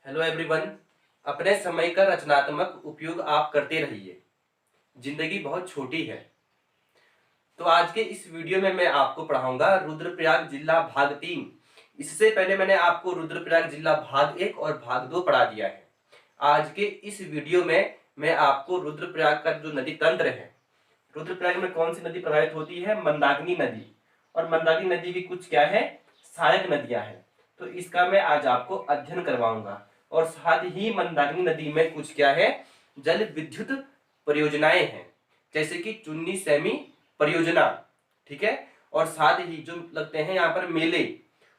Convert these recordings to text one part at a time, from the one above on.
Hello everyone. अपने समय का रचनात्मक उपयोग आप करते रहिए। जिंदगी बहुत छोटी है। तो आज के इस वीडियो में मैं आपको पढ़ाऊंगा रुद्रप्रयाग जिला भाग 3। इससे पहले मैंने आपको रुद्रप्रयाग जिला भाग 1 और भाग 2 पढ़ा दिया है। आज के इस वीडियो में मैं आपको रुद्रप्रयाग का जो नदी तंत्र है, रुद्रप्रयाग में कौन सी नदी प्रवाहित होती है, मंदाकिनी नदी। और मंदाकिनी नदी की कुछ क्या है, सहायक नदियां हैं। तो इसका मैं आज आपको अध्ययन करवाऊंगा। और साथ ही मंदाकिनी नदी में कुछ क्या है, जल विद्युत परियोजनाएं हैं, जैसे कि चुन्नी सैमी परियोजना। ठीक है। और साथ ही जो लगते हैं यहाँ पर मेले,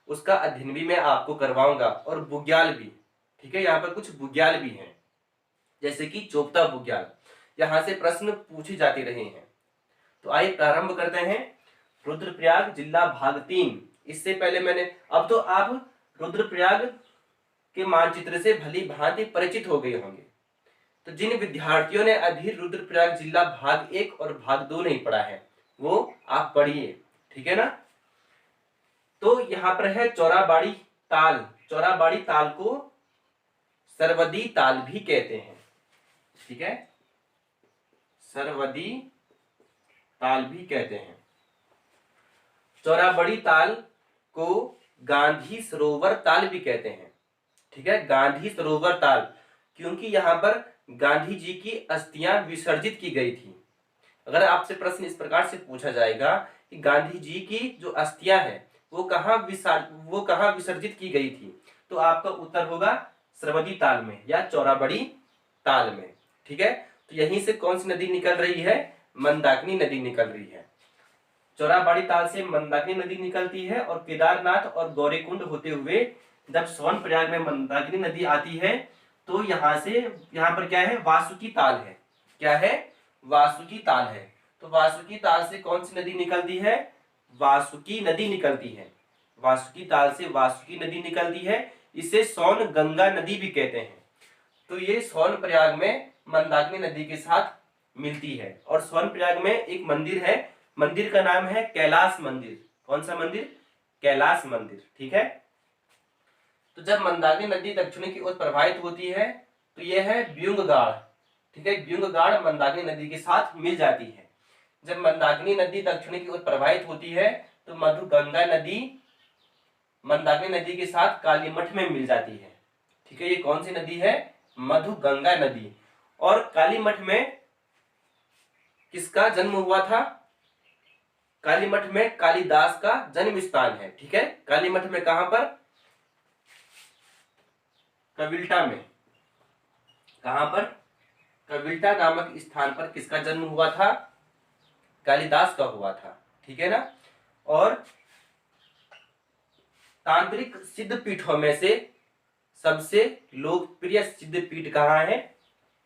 उसका अध्ययन भी मैं आपको करवाऊंगा। और बुग्याल भी। ठीक है, यहाँ पर कुछ बुग्याल भी हैं, जैसे कि चोपता बुग्याल। यहाँ से प्रश्न पूछे जाते रहे हैं। तो आइए प्रारंभ करते हैं। रुद्रप्रयाग जिला भाग 3। इससे पहले मैंने, अब तो आप रुद्रप्रयाग के मानचित्र से भली भांति परिचित हो गए होंगे। तो जिन विद्यार्थियों ने अभी रुद्रप्रयाग जिला भाग 1 और भाग 2 नहीं पढ़ा है, वो आप पढ़िए। ठीक है ना। तो यहाँ पर है चौराबाड़ी ताल। चौराबाड़ी ताल को सरवदी ताल भी कहते हैं। ठीक है, सरवदी ताल भी कहते हैं। चौराबड़ी ताल को गांधी सरोवर ताल भी कहते हैं। ठीक है, गांधी सरोवर ताल, क्योंकि यहाँ पर गांधी जी की अस्थियां विसर्जित की गई थी। अगर आपसे प्रश्न इस प्रकार से पूछा जाएगा कि गांधी जी की जो अस्थियां हैं वो कहाँ विसर्जित की गई थी, तो आपका उत्तर होगा सरवदी ताल में या चौराबड़ी ताल में। ठीक है, तो यहीं से कौन सी नदी निकल रही है, मंदाकिनी नदी निकल रही है। चौराबाड़ी ताल से मंदाकिनी नदी निकलती है और केदारनाथ और गौरीकुंड होते हुए जब सोनप्रयाग में मंदाकिनी नदी आती है, तो यहाँ पर क्या है, वासुकी ताल है। क्या है, वासुकी ताल है। तो वासुकी ताल से कौन सी नदी निकलती है, वासुकी नदी निकलती है। वासुकी ताल से वासुकी नदी निकलती है। इसे सोन गंगा नदी भी कहते हैं। तो ये सोनप्रयाग में मंदाकिनी नदी के साथ मिलती है। और सोनप्रयाग में एक मंदिर है, मंदिर का नाम है कैलाश मंदिर। कौन सा मंदिर, कैलाश मंदिर। ठीक है। तो जब मंदाकिनी नदी दक्षिण की ओर प्रवाहित होती है, तो यह है ब्यूंगगाड़। ठीक है, ब्यूंगगाड़ मंदाकिनी नदी के साथ मिल जाती है। जब मंदाकिनी नदी दक्षिण की ओर प्रवाहित होती है, तो मधुगंगा नदी मंदाकिनी नदी के साथ कालीमठ में मिल जाती है। ठीक है, ये कौन सी नदी है, मधुगंगा नदी। और कालीमठ में किसका जन्म हुआ था, कालीमठ में कालिदास का जन्म स्थान है। ठीक है, कालीमठ में कहां पर, कविल्टा में। कहां पर, कविल्टा नामक स्थान पर किसका जन्म हुआ था, कालिदास का हुआ था। ठीक है ना। और तांत्रिक सिद्ध पीठों में से सबसे लोकप्रिय सिद्ध पीठ कहाँ है,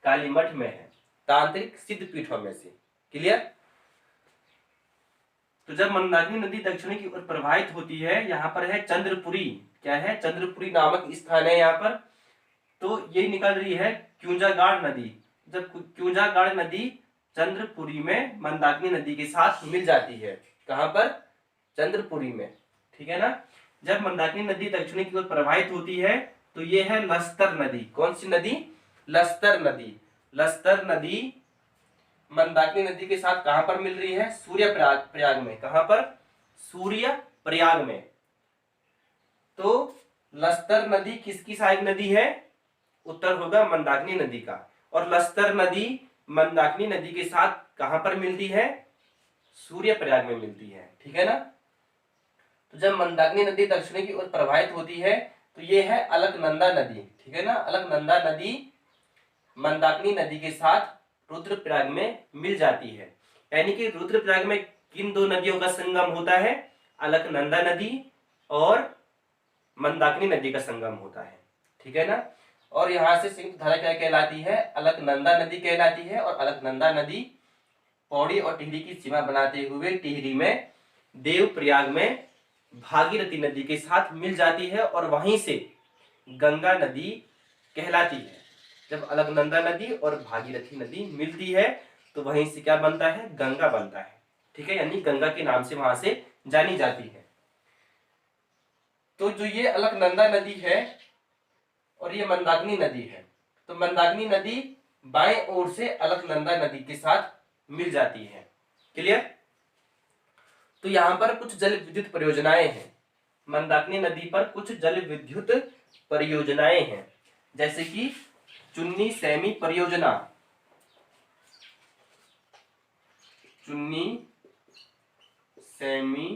कालीमठ में है, तांत्रिक सिद्ध पीठों में से। क्लियर। तो जब मंदाकिनी नदी दक्षिण की ओर प्रवाहित होती है, यहाँ पर है चंद्रपुरी। क्या है, चंद्रपुरी नामक स्थान है यहाँ पर। तो ये निकल रही है क्यूंजागाड़ नदी। जब क्यूंजागाड़ नदी चंद्रपुरी में मंदाकिनी नदी के साथ मिल जाती है, कहां पर, चंद्रपुरी में। ठीक है ना। जब मंदाकिनी नदी दक्षिण की ओर प्रवाहित होती है, तो ये है लस्तर नदी। कौन सी नदी, लस्तर नदी। लस्तर नदी मंदाकिनी नदी के साथ कहां पर मिल रही है, सूर्य प्रयाग में। कहां पर, सूर्य प्रयाग में। तो लस्तर नदी किसकी सहायक नदी है, उत्तर होगा मंदाकिनी नदी का। और लस्तर नदी मंदाकिनी नदी के साथ कहां पर मिलती है, सूर्य प्रयाग में मिलती है। ठीक है ना। तो जब मंदाकिनी नदी दक्षिण की ओर प्रवाहित होती है, तो ये है अलकनंदा नदी। ठीक है ना, अलकनंदा नदी मंदाकिनी नदी के साथ रुद्रप्रयाग में मिल जाती है। यानी कि रुद्रप्रयाग में किन दो नदियों का संगम होता है, अलकनंदा नदी और मंदाकिनी नदी का संगम होता है। ठीक है ना। और यहाँ से संयुक्त धारा क्या कहलाती है, अलकनंदा नदी कहलाती है। और अलकनंदा नदी पौड़ी और टिहरी की सीमा बनाते हुए टिहरी में देवप्रयाग में भागीरथी नदी के साथ मिल जाती है और वहीं से गंगा नदी कहलाती है। जब अलकनंदा नदी और भागीरथी नदी मिलती है, तो वहीं से क्या बनता है, गंगा बनता है। ठीक है, यानी गंगा के नाम से वहां से जानी जाती है। तो जो ये अलकनंदा नदी है, और ये मंदाकिनी नदी है। तो मंदाकिनी नदी बाएं ओर से अलकनंदा नदी के साथ मिल जाती है। क्लियर? तो यहाँ पर कुछ जल विद्युत परियोजनाएं हैं। मंदाकिनी नदी पर कुछ जल विद्युत परियोजनाएं हैं, जैसे कि चुन्नी सैमी परियोजना, चुन्नी सैमी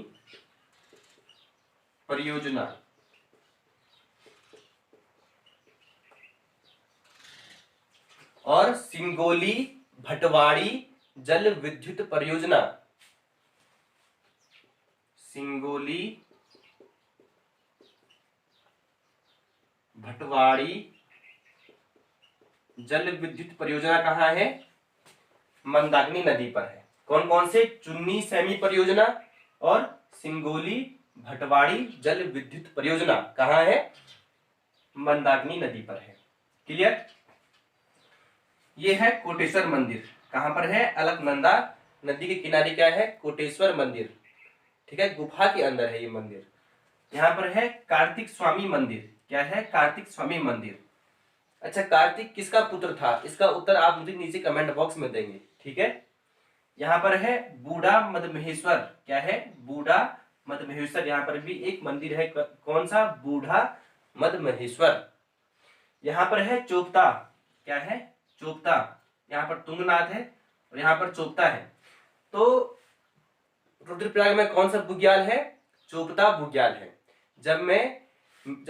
परियोजना, और सिंगोली भटवाड़ी जल विद्युत परियोजना, सिंगोली भटवाड़ी जल विद्युत परियोजना कहाँ है? मंदाकिनी नदी पर है। कौन कौन से? चुन्नी सैमी परियोजना और सिंगोली भटवाड़ी जल विद्युत परियोजना कहाँ है? मंदाकिनी नदी पर है। क्लियर? ये है कोटेश्वर मंदिर। कहां पर है? अलकनंदा नदी के किनारे क्या है? कोटेश्वर मंदिर। ठीक है, गुफा के अंदर है ये मंदिर। यहाँ पर है कार्तिक स्वामी मंदिर। क्या है? कार्तिक स्वामी मंदिर। अच्छा, कार्तिक किसका पुत्र था? इसका उत्तर आप मुझे नीचे कमेंट बॉक्स में देंगे। ठीक है, यहाँ पर है बूढ़ा मदमहेश्वर। क्या है? बूढ़ा मदमहेश्वर। यहाँ पर भी एक मंदिर है। कौन सा? बूढ़ा मदमहेश्वर। यहाँ पर है चोपता। क्या है? चोपता। यहाँ पर तुंगनाथ है और यहाँ पर चोपता है। तो रुद्रप्रयाग में कौन सा बुग्याल है? चोपता बुग्याल है। जब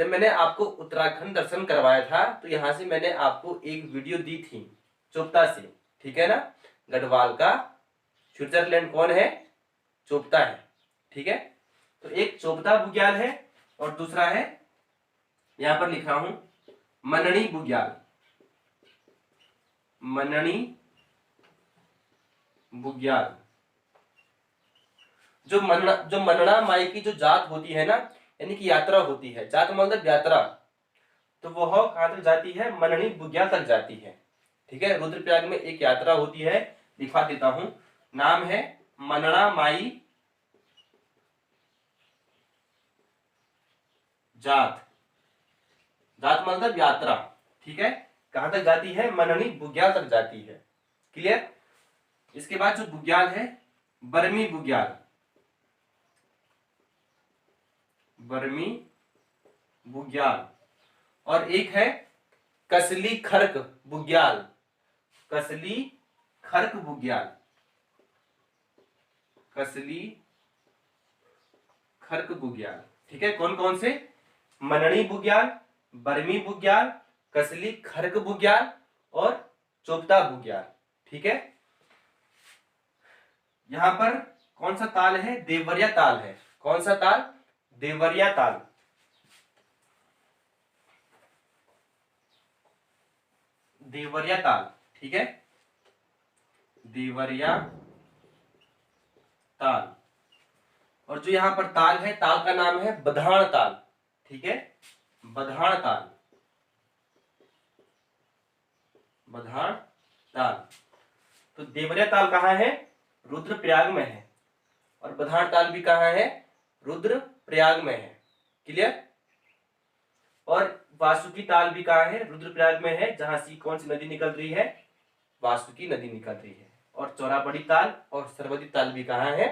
मैंने आपको उत्तराखंड दर्शन करवाया था, तो यहाँ से मैंने आपको एक वीडियो दी थी चोपता से। ठीक है ना? गढ़वाल का स्विट्जरलैंड कौन है? चोपता है। ठीक है, तो एक चोपता बुग्याल है और दूसरा है, यहाँ पर लिख रहा हूं, मननी बुग्याल। मननी बुग्याल। जो मनना माई की जो जात होती है ना, यानी कि यात्रा होती है, जात मतलब यात्रा, तो वह कहां तक जाती है? मननी बुग्याल तक जाती है। ठीक है, रुद्रप्रयाग में एक यात्रा होती है, दिखा देता हूं, नाम है मनना माई जात। जात मतलब यात्रा। ठीक है, कहां तक जाती है? मननी बुग्याल तक जाती है। क्लियर? इसके बाद जो बुग्याल है, बरमी बुग्याल। बरमी बुग्याल। और एक है कसली खर्क बुग्याल। कसली खर्क बुग्याल। कसली खर्क बुग्याल। ठीक है, कौन कौन से? मननी बुग्याल, बरमी बुग्याल, कसली खर्क बुग्याल और चोपता बुग्याल। ठीक है, यहां पर कौन सा ताल है? देवरिया ताल है। कौन सा ताल? देवरिया ताल। देवरिया ताल। ठीक है, देवरिया ताल। और जो यहां पर ताल है, ताल का नाम है बधाण ताल। ठीक है, बधाण ताल। बधाण ताल। तो देवरिया ताल कहां है? रुद्रप्रयाग में है। और बधाण ताल भी कहां है? रुद्रप्रयाग में है। क्लियर? और वासुकी ताल भी कहां है? रुद्रप्रयाग में है, जहां से कौन सी नदी निकल रही है? वासुकी नदी निकल रही है। और चौराबड़ी ताल और सरवती ताल भी कहां है?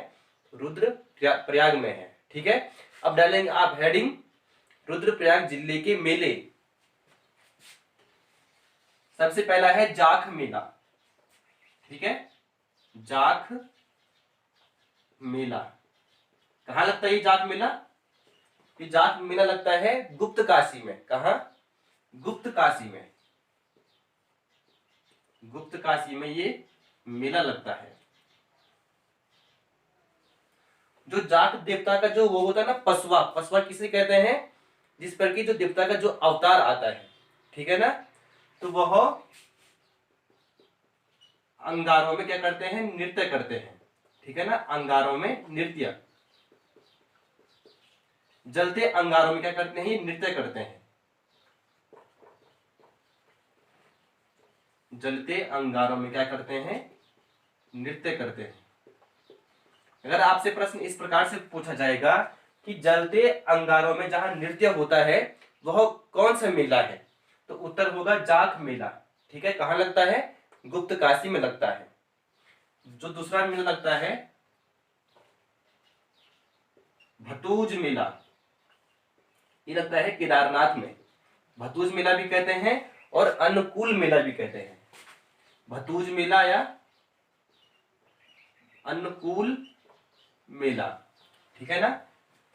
रुद्रप्रयाग में है। ठीक है, अब डालेंगे आप हेडिंग, रुद्रप्रयाग जिले के मेले। सबसे पहला है जाख मेला। ठीक है, जाख मेला कहां लगता है? ये जाख मेला, ये जाख मेला लगता है गुप्त काशी में। कहा? गुप्त काशी में। गुप्त काशी में ये मेला लगता है। जो जाट देवता का जो वो होता है ना, पसवा, पसवा किसे कहते हैं? जिस पर कि जो देवता का जो अवतार आता है। ठीक है ना, तो वह अंगारों में क्या करते हैं? नृत्य करते हैं। ठीक है ना, अंगारों में नृत्य, जलते अंगारों में क्या करते हैं? नृत्य करते हैं। जलते अंगारों में क्या करते हैं? नृत्य करते हैं। अगर आपसे प्रश्न इस प्रकार से पूछा जाएगा कि जलते अंगारों में जहां नृत्य होता है, वह कौन सा मेला है, तो उत्तर होगा जाख मेला। ठीक है, कहाँ लगता है? गुप्त काशी में लगता है। जो दूसरा मेला लगता है भतूज मेला, ये लगता है केदारनाथ में। भतूज मेला भी कहते हैं और अन्नकूल मेला भी कहते हैं। भतूज मेला या अन्नकूल मेला, ठीक है ना।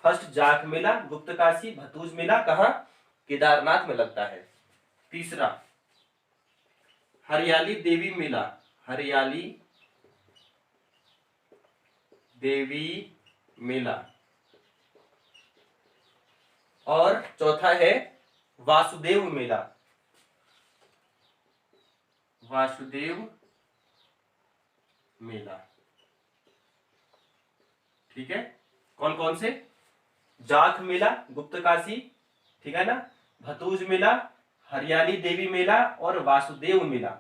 फर्स्ट जाख मेला गुप्त काशी, भतूज मेला कहाँ? केदारनाथ में लगता है। तीसरा हरियाली देवी मेला, हरियाली देवी मेला। और चौथा है वासुदेव मेला, वासुदेव मेला। ठीक है, कौन कौन से? जाख मेला गुप्त काशी, ठीक है ना, भतूज मेला, हरियाली देवी मेला और वासुदेव मेला।